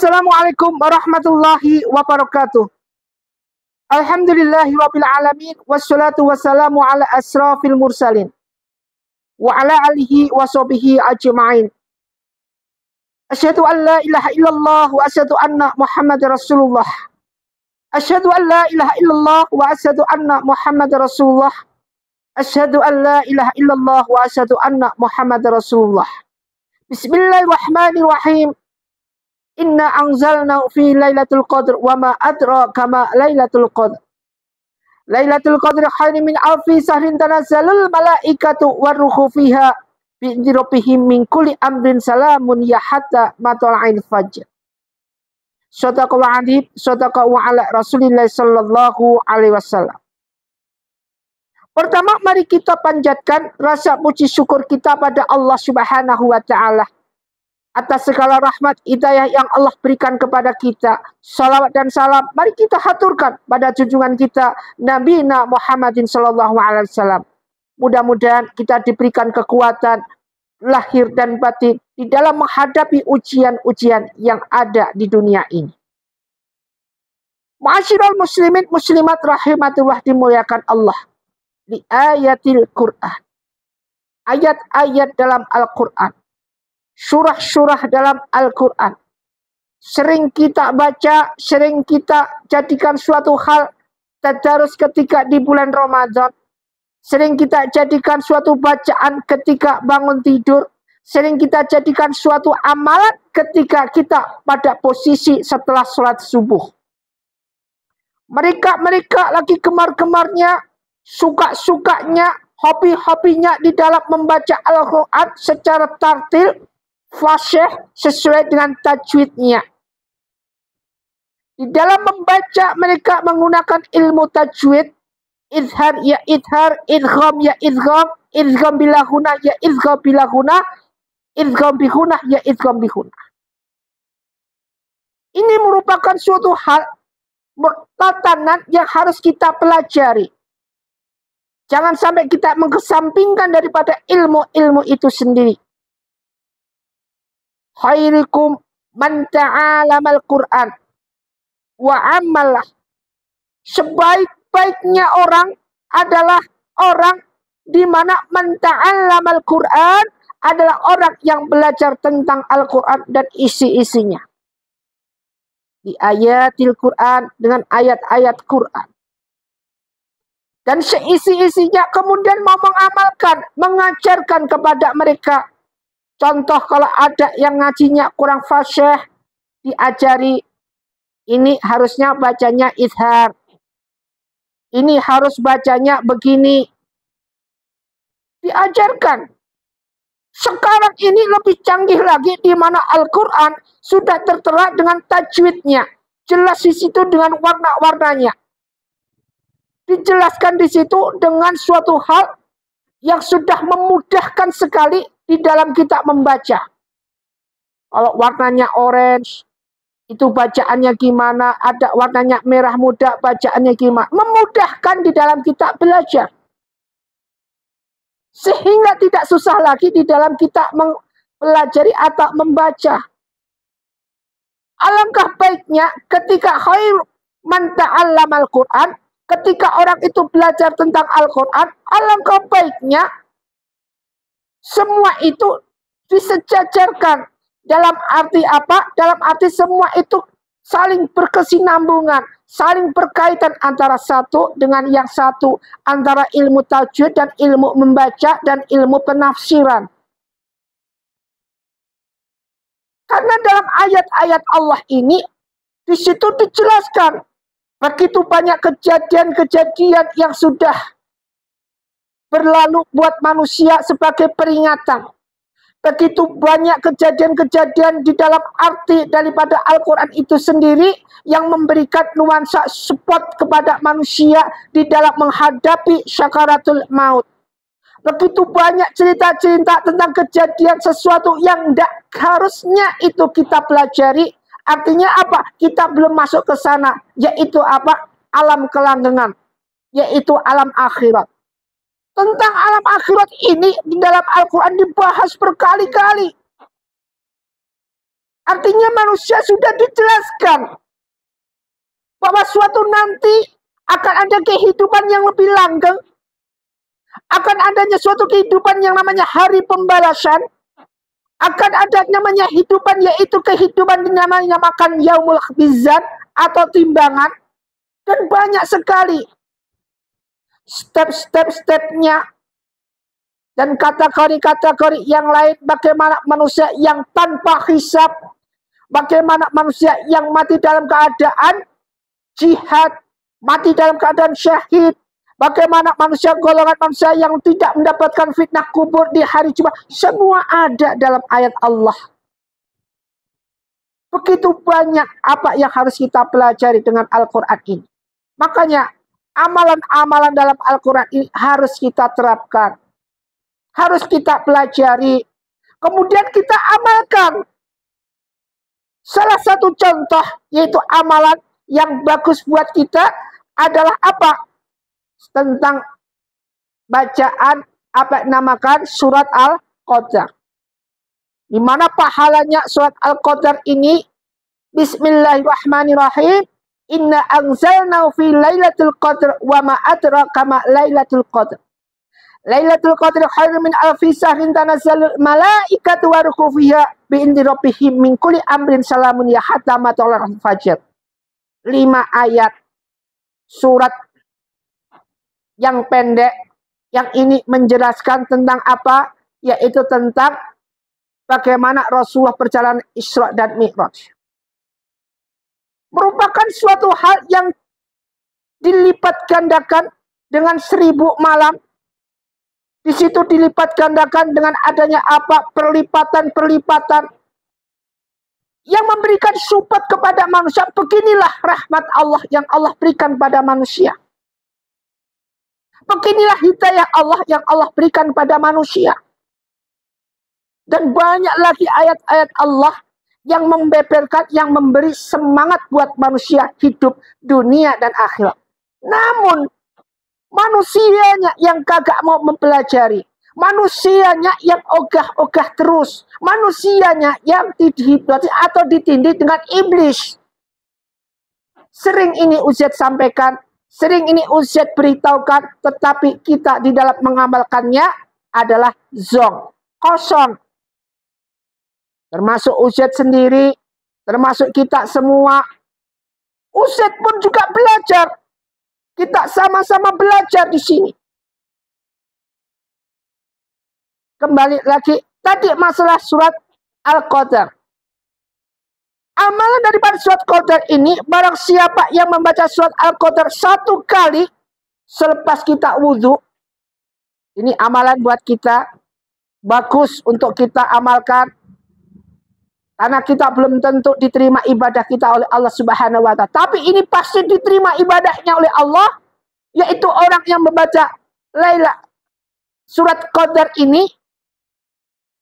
Assalamualaikum warahmatullahi wabarakatuh. Alhamdulillahi rabbil alamin. Wassalatu wassalamu ala asrafil mursalin. Wa ala alihi wa sahbihi ajma'in. Asyhadu an la ilaha illallah wa asyhadu anna Muhammad Rasulullah. Asyhadu an la ilaha illallah wa asyhadu anna Muhammad Rasulullah. Asyhadu an la ilaha illallah wa asyhadu anna Muhammad Rasulullah. Bismillahirrahmanirrahim. Inna anzalna fi lailatul qadr wa ma adraka ma lailatul qadr. Lailatul qadr khairum min alfi sahrin tanazzalul malaikatu waruhu fiha bi'izni rabbihim min kulli amrin salamun ya hatta matla'il fajr. Shadaqa wa adib, shadaqa wa ala Rasulillah sallallahu alaihi wasallam. Pertama, mari kita panjatkan rasa puji syukur kita pada Allah Subhanahu wa taala atas segala rahmat hidayah yang Allah berikan kepada kita. Salawat dan salam mari kita haturkan pada junjungan kita Nabi Muhammadin sallallahu alaihi wasallam. Mudah-mudahan kita diberikan kekuatan lahir dan batin di dalam menghadapi ujian-ujian yang ada di dunia ini. Ma'asyiral muslimin muslimat rahimatullah dimuliakan Allah. Di ayatil Qur'an. Ayat-ayat dalam Al-Qur'an. Surah-surah dalam Al-Quran. Sering kita baca, sering kita jadikan suatu hal tadarus ketika di bulan Ramadan. Sering kita jadikan suatu bacaan ketika bangun tidur. Sering kita jadikan suatu amalan ketika kita pada posisi setelah sholat subuh. Mereka lagi gemar-gemarnya, suka-sukanya, hobi-hobinya di dalam membaca Al-Quran secara tartil, fasyih sesuai dengan tajwidnya. Di dalam membaca mereka menggunakan ilmu tajwid, izhar ya izhar, idgham ya idgham, idgham bila ghunah ya idgham bila ghunah, idgham bi ghunah ya idgham bi ghunah. Ini merupakan suatu hal tatanan yang harus kita pelajari. Jangan sampai kita mengesampingkan daripada ilmu-ilmu itu sendiri. Khairukum man ta'alamal Qur'an wa amalah. Sebaik-baiknya orang adalah orang di mana man ta'alamal Qur'an adalah orang yang belajar tentang Al-Qur'an dan isi-isinya. Di ayatil Qur'an dengan ayat-ayat Qur'an. Dan seisi-isinya kemudian mau mengamalkan, mengajarkan kepada mereka. Contoh kalau ada yang ngajinya kurang fasyih, diajari. Ini harusnya bacanya izhar. Ini harus bacanya begini. Diajarkan. Sekarang ini lebih canggih lagi di mana Al-Quran sudah tertera dengan tajwidnya. Jelas di situ dengan warna-warnanya. Dijelaskan di situ dengan suatu hal yang sudah memudahkan sekali di dalam kita membaca. Kalau warnanya orange, itu bacaannya gimana? Ada warnanya merah muda, bacaannya gimana? Memudahkan di dalam kita belajar. Sehingga tidak susah lagi di dalam kita mempelajari atau membaca. Alangkah baiknya ketika khair man ta'allamal Qur'an, ketika orang itu belajar tentang Al-Quran, alangkah baiknya semua itu disejajarkan. Dalam arti apa? Dalam arti semua itu saling berkesinambungan, saling berkaitan antara satu dengan yang satu, antara ilmu tajwid dan ilmu membaca dan ilmu penafsiran. Karena dalam ayat-ayat Allah ini, di situ dijelaskan begitu banyak kejadian-kejadian yang sudah berlalu buat manusia sebagai peringatan. Begitu banyak kejadian-kejadian di dalam arti daripada Al-Quran itu sendiri yang memberikan nuansa support kepada manusia di dalam menghadapi syakaratul maut. Begitu banyak cerita-cerita tentang kejadian sesuatu yang tidak harusnya itu kita pelajari. Artinya apa? Kita belum masuk ke sana. Yaitu apa? Alam kelanggengan. Yaitu alam akhirat. Tentang alam akhirat ini di dalam Al-Quran dibahas berkali-kali. Artinya manusia sudah dijelaskan bahwa suatu nanti akan ada kehidupan yang lebih langgeng, akan adanya suatu kehidupan yang namanya hari pembalasan, akan ada namanya kehidupan, yaitu kehidupan namanya makan yaumul mizan atau timbangan, dan banyak sekali step-stepnya dan kategori-kategori yang lain, bagaimana manusia yang tanpa hisab, bagaimana manusia yang mati dalam keadaan jihad, mati dalam keadaan syahid, bagaimana manusia golongan manusia yang tidak mendapatkan fitnah kubur di hari Jumat. Semua ada dalam ayat Allah. Begitu banyak apa yang harus kita pelajari dengan Al-Quran ini. Makanya amalan-amalan dalam Al-Quran ini harus kita terapkan, harus kita pelajari, kemudian kita amalkan. Salah satu contoh yaitu amalan yang bagus buat kita adalah apa? Tentang bacaan apa namakan surat Al-Qadar. Di mana pahalanya surat Al-Qadar ini? Bismillahirrahmanirrahim. Inna anzalnahu fi lailatul qadr wa ma adraka ma lailatul qadr. Lailatul qadri khairun min alfi syahrin tanazzalul malaikatu wa ruhu fiha bi idzni rabbihim min kulli amrin salamun ya hatta matla'il fajr. 5 ayat surat yang pendek yang ini menjelaskan tentang apa? Yaitu tentang bagaimana Rasulullah perjalanan Isra dan Mi'raj. Merupakan suatu hal yang dilipat gandakan dengan 1000 malam. Di situ dilipat gandakan dengan adanya apa? Perlipatan-perlipatan yang memberikan support kepada manusia. Beginilah rahmat Allah yang Allah berikan pada manusia. Beginilah hidayah Allah yang Allah berikan pada manusia. Dan banyak lagi ayat-ayat Allah yang membeberkan, yang memberi semangat buat manusia hidup dunia dan akhirat. Namun manusianya yang kagak mau mempelajari, manusianya yang ogah-ogah terus, manusianya yang dihipnotis atau ditindih dengan iblis. Sering ini Ustaz sampaikan, sering ini Ustaz beritahukan, tetapi kita di dalam mengamalkannya adalah zong, kosong. Termasuk Ustaz sendiri, termasuk kita semua. Ustaz pun juga belajar. Kita sama-sama belajar di sini. Kembali lagi, tadi masalah surat Al-Qadar. Amalan daripada surat Qadar ini, barang siapa yang membaca surat Al-Qadar 1 kali selepas kita wudhu, ini amalan buat kita, bagus untuk kita amalkan. Karena kita belum tentu diterima ibadah kita oleh Allah Subhanahu wa Ta'ala. Tapi ini pasti diterima ibadahnya oleh Allah, yaitu orang yang membaca surat Qadar ini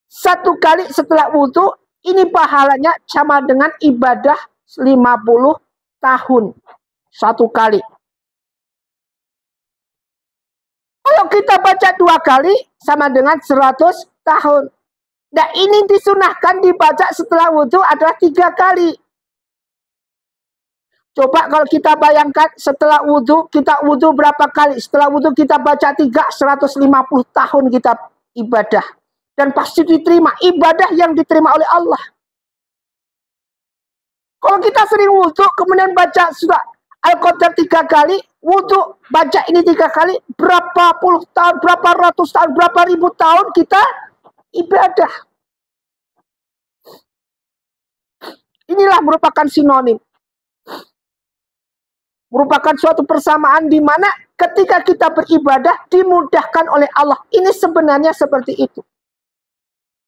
1 kali setelah wudhu. Ini pahalanya sama dengan ibadah 50 tahun 1 kali. Kalau kita baca 2 kali sama dengan 100 tahun. Nah, ini disunahkan dibaca setelah wudhu adalah 3 kali. Coba kalau kita bayangkan setelah wudhu, kita wudhu berapa kali? Setelah wudhu kita baca 3, 150 tahun kita ibadah. Dan pasti diterima. Ibadah yang diterima oleh Allah. Kalau kita sering wudhu, kemudian baca surat Al-Qadar 3 kali, wudhu, baca ini 3 kali, berapa puluh tahun, berapa ratus tahun, berapa ribu tahun kita ibadah. Inilah merupakan sinonim. Merupakan suatu persamaan di mana ketika kita beribadah dimudahkan oleh Allah. Ini sebenarnya seperti itu.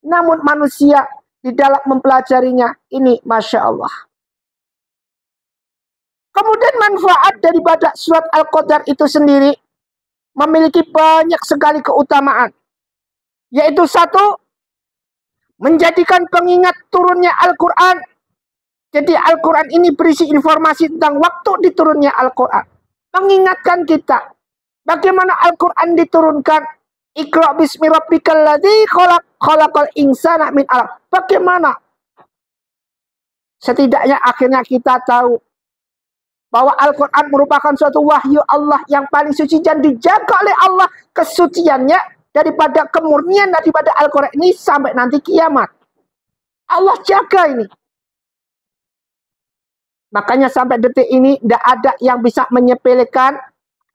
Namun manusia di dalam mempelajarinya ini Masya Allah. Kemudian manfaat daripada surat Al-Qadar itu sendiri memiliki banyak sekali keutamaan. Yaitu 1, menjadikan pengingat turunnya Al-Quran. Jadi Al-Quran ini berisi informasi tentang waktu diturunnya Al-Quran. Mengingatkan kita bagaimana Al-Quran diturunkan. Iqra bismi rabbikal ladzi khalaq, khalaqal insana min 'alaq. Bagaimana Setidaknya akhirnya kita tahu bahwa Al-Quran merupakan suatu wahyu Allah yang paling suci dan dijaga oleh Allah kesuciannya daripada kemurnian daripada Al-Quran ini sampai nanti kiamat. Allah jaga ini. Makanya sampai detik ini tidak ada yang bisa menyepelekan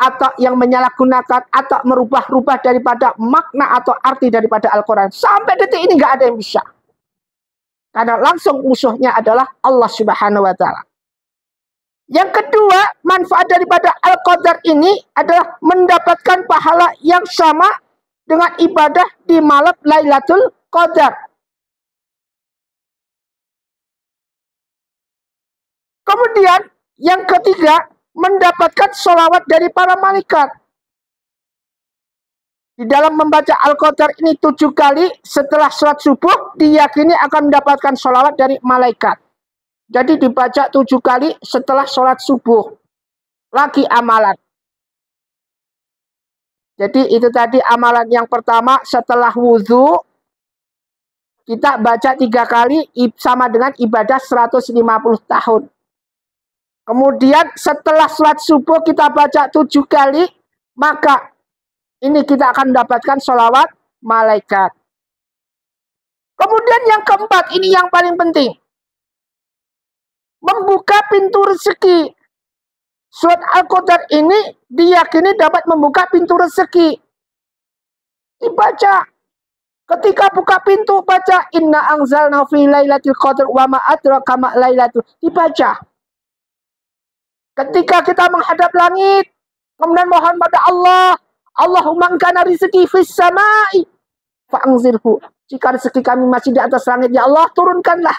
atau yang menyalahgunakan atau merubah-rubah daripada makna atau arti daripada Al-Quran. Sampai detik ini nggak ada yang bisa. Karena langsung musuhnya adalah Allah Subhanahu wa Ta'ala. Yang kedua, manfaat daripada Al-Qadar ini adalah mendapatkan pahala yang sama dengan ibadah di malam Lailatul Qadar. Kemudian, yang ketiga, mendapatkan sholawat dari para malaikat. Di dalam membaca Al-Qadar ini 7 kali setelah sholat subuh, diyakini akan mendapatkan sholawat dari malaikat. Jadi dibaca 7 kali setelah sholat subuh. Lagi amalan. Jadi itu tadi amalan yang pertama setelah wudhu. Kita baca 3 kali sama dengan ibadah 150 tahun. Kemudian setelah sholat subuh kita baca 7 kali. Maka ini kita akan mendapatkan sholawat malaikat. Kemudian yang keempat, ini yang paling penting. Membuka pintu rezeki. Surat Al-Qadar ini diyakini dapat membuka pintu rezeki. Dibaca. Ketika buka pintu, baca. Inna anzalna fi lailatul qadr wa ma adraka ma lailatul. Dibaca. Ketika kita menghadap langit, kemudian mohon pada Allah. Allahumma kana rizqi fis samai fa'anzirhu. Jika rezeki kami masih di atas langit, ya Allah, turunkanlah.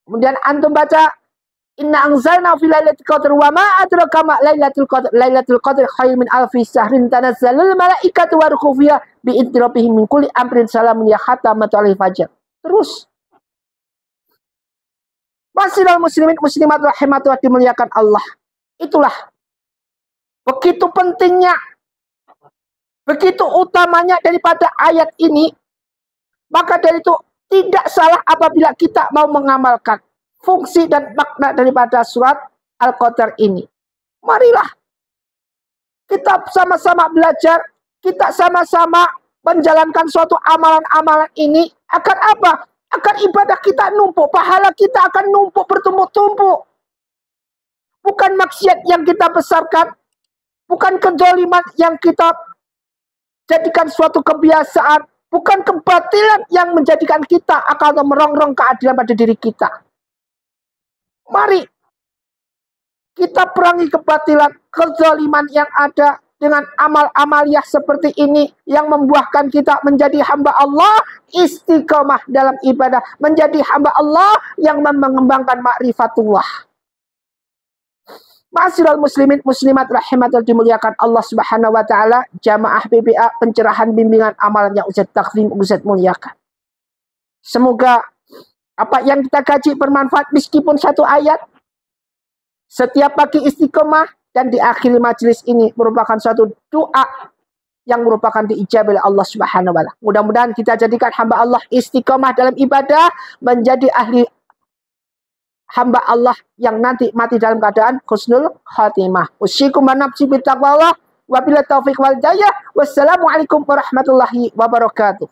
Kemudian antum baca inna anzalna fi lailatul qadr wa ma adraka ma lailatul qadr. Lailatul qadr khairun min alfi syahrin tanazzalul malaikatu wa ruhu fiha bi idzni rabbihim min kulli amrin salamun ya hatta matla'il fajr. Terus. Masyiral muslimin muslimat rahimatullah dimuliakan Allah. Itulah begitu pentingnya, begitu utamanya daripada ayat ini. Maka dari itu tidak salah apabila kita mau mengamalkan fungsi dan makna daripada surat Al-Qadar ini. Marilah kita sama-sama belajar, kita sama-sama menjalankan suatu amalan-amalan ini. Akan apa? Akan ibadah kita numpuk, pahala kita akan numpuk bertumpuk-tumpuk. Bukan maksiat yang kita besarkan, bukan kedzaliman yang kita jadikan suatu kebiasaan, bukan kebatilan yang menjadikan kita akan merongrong keadilan pada diri kita. Mari kita perangi kebatilan, kezaliman yang ada dengan amal-amaliyah seperti ini yang membuahkan kita menjadi hamba Allah, istiqomah dalam ibadah, menjadi hamba Allah yang mengembangkan ma'rifatullah. Ma'asyiral muslimin muslimat rahimatul dimuliakan Allah Subhanahu wa Ta'ala, jamaah BBA pencerahan bimbingan amalan yang Ustaz takzim Ustaz muliakan. Semoga apa yang kita kaji bermanfaat meskipun 1 ayat. Setiap pagi istiqomah dan di akhir majelis ini merupakan suatu doa yang merupakan diijabah oleh Allah Subhanahu wa Ta'ala. Mudah-mudahan kita jadikan hamba Allah istiqomah dalam ibadah, menjadi ahli hamba Allah yang nanti mati dalam keadaan husnul khatimah. Usyaikum wa nafsi bittaqwallah wa billahi taufiq wal hidayah. Wassalamualaikum warahmatullahi wabarakatuh.